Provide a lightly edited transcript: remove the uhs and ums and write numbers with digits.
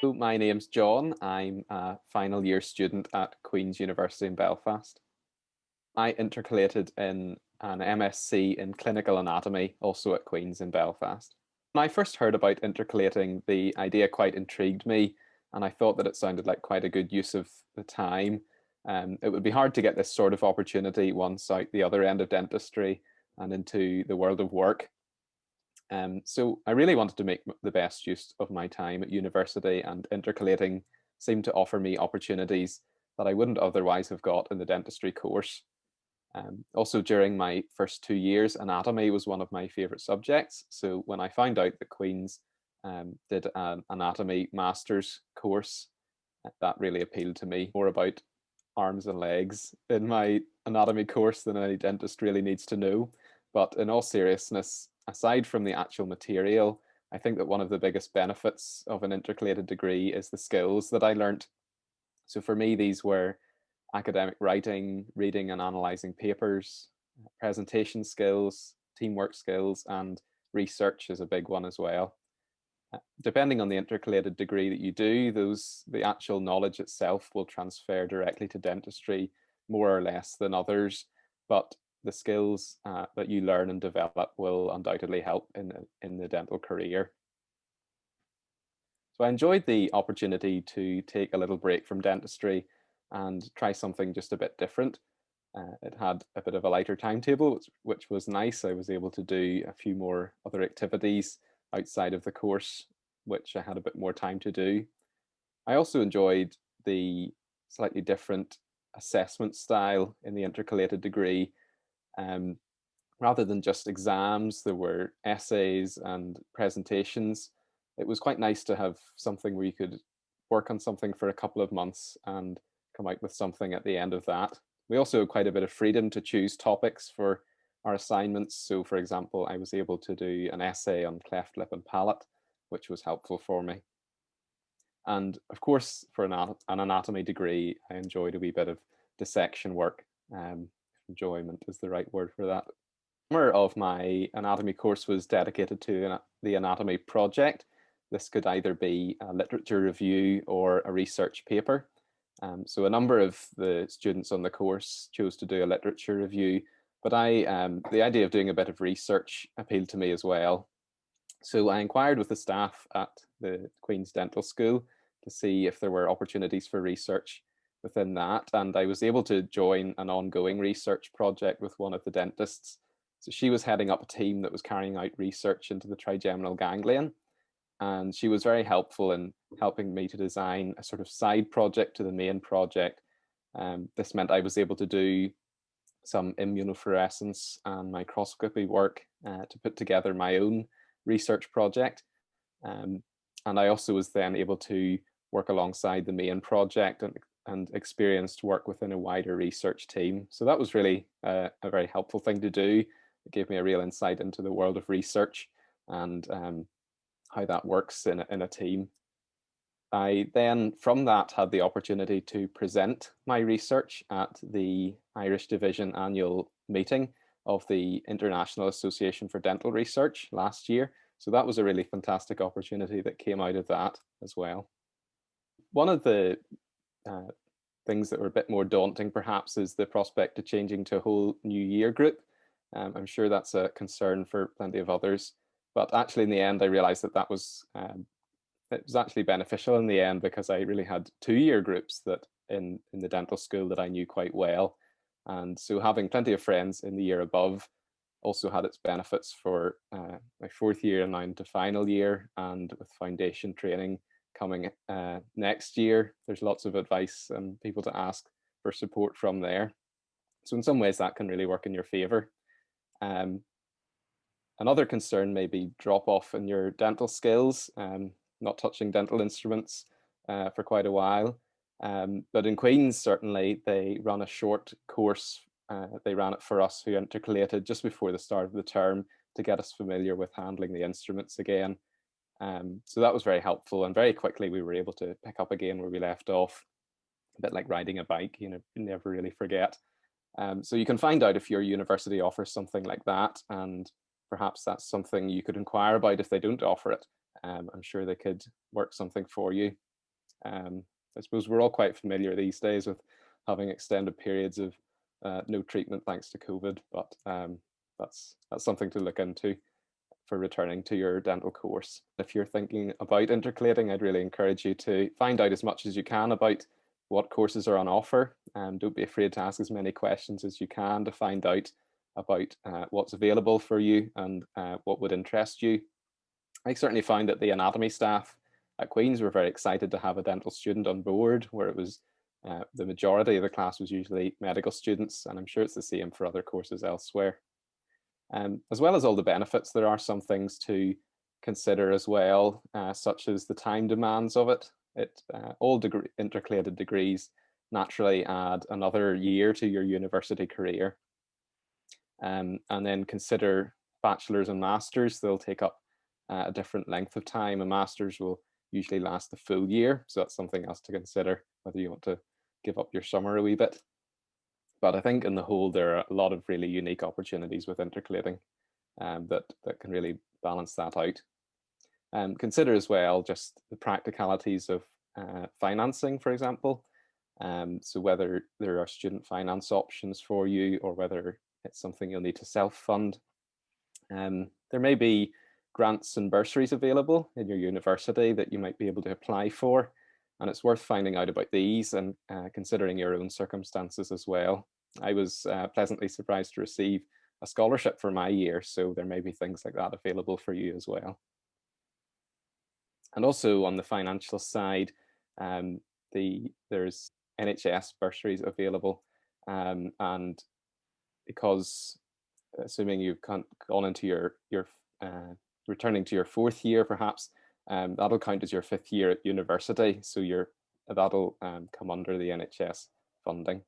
My name's John. I'm a final year student at Queen's University in Belfast. I intercalated in an MSc in clinical anatomy, also at Queen's in Belfast. When I first heard about intercalating, the idea quite intrigued me, and I thought that it sounded like quite a good use of the time. It would be hard to get this sort of opportunity once out the other end of dentistry and into the world of work. So I really wanted to make the best use of my time at university, and intercalating seemed to offer me opportunities that I wouldn't otherwise have got in the dentistry course. Also, during my first 2 years, anatomy was one of my favourite subjects. So when I found out that Queen's did an anatomy master's course, that really appealed to me. More about arms and legs in my anatomy course than any dentist really needs to know. But in all seriousness, aside from the actual material, I think that one of the biggest benefits of an intercalated degree is the skills that I learnt. So for me, these were academic writing, reading and analysing papers, presentation skills, teamwork skills, and research is a big one as well. Depending on the intercalated degree that you do, the actual knowledge itself will transfer directly to dentistry more or less than others, but the skills that you learn and develop will undoubtedly help in the dental career. So I enjoyed the opportunity to take a little break from dentistry and try something just a bit different. It had a bit of a lighter timetable, which was nice. I was able to do a few more other activities outside of the course, which I had a bit more time to do. I also enjoyed the slightly different assessment style in the intercalated degree. Rather than just exams, there were essays and presentations. It was quite nice to have something where you could work on something for a couple of months and come out with something at the end of that. We also had quite a bit of freedom to choose topics for our assignments. So for example, I was able to do an essay on cleft lip and palate, which was helpful for me. And of course, for an anatomy degree, I enjoyed a wee bit of dissection work. Enjoyment is the right word for that. Summer of my anatomy course was dedicated to the anatomy project. This could either be a literature review or a research paper. So a number of the students on the course chose to do a literature review, but the idea of doing a bit of research appealed to me as well. So I inquired with the staff at the Queen's Dental School to see if there were opportunities for research within that, and I was able to join an ongoing research project with one of the dentists. So she was heading up a team that was carrying out research into the trigeminal ganglion, and she was very helpful in helping me to design a sort of side project to the main project. This meant I was able to do some immunofluorescence and microscopy work to put together my own research project. And I also was then able to work alongside the main project and experienced work within a wider research team. So that was really a very helpful thing to do. It gave me a real insight into the world of research and how that works in a team. I then, from that, had the opportunity to present my research at the Irish Division annual meeting of the International Association for Dental Research last year. So that was a really fantastic opportunity that came out of that as well. One of the things that were a bit more daunting perhaps is the prospect of changing to a whole new year group. I'm sure that's a concern for plenty of others, but actually in the end I realized that it was actually beneficial in the end, because I really had 2 year groups that in the dental school that I knew quite well. And so having plenty of friends in the year above also had its benefits for my 4th year and now into final year, and with foundation training coming next year, there's lots of advice and people to ask for support from there. So in some ways that can really work in your favor. Another concern may be drop off in your dental skills, not touching dental instruments for quite a while. But in Queen's, certainly, they run a short course. They ran it for us who intercalated just before the start of the term to get us familiar with handling the instruments again. So that was very helpful, and very quickly we were able to pick up again where we left off. A bit like riding a bike, you never really forget. So you can find out if your university offers something like that, and perhaps that's something you could inquire about if they don't offer it. I'm sure they could work something for you. I suppose we're all quite familiar these days with having extended periods of no treatment thanks to COVID, but that's something to look into for returning to your dental course. If you're thinking about intercalating, I'd really encourage you to find out as much as you can about what courses are on offer. Don't be afraid to ask as many questions as you can to find out about what's available for you and what would interest you. I certainly found that the anatomy staff at Queen's were very excited to have a dental student on board, where it was the majority of the class was usually medical students, and I'm sure it's the same for other courses elsewhere. As well as all the benefits, there are some things to consider as well, such as the time demands of it. All intercalated degrees naturally add another year to your university career. And then consider bachelors and masters. They'll take up a different length of time. A master's will usually last the full year, so that's something else to consider, whether you want to give up your summer a wee bit. But I think in the whole, there are a lot of really unique opportunities with intercalating that can really balance that out. Consider as well just the practicalities of financing, for example. So whether there are student finance options for you or whether it's something you'll need to self-fund. There may be grants and bursaries available in your university that you might be able to apply for. And it's worth finding out about these and considering your own circumstances as well. I was pleasantly surprised to receive a scholarship for my year, so there may be things like that available for you as well. And also on the financial side, there's NHS bursaries available, and because assuming you've gone into your returning to your fourth year perhaps, that'll count as your fifth year at university, so that'll come under the NHS funding.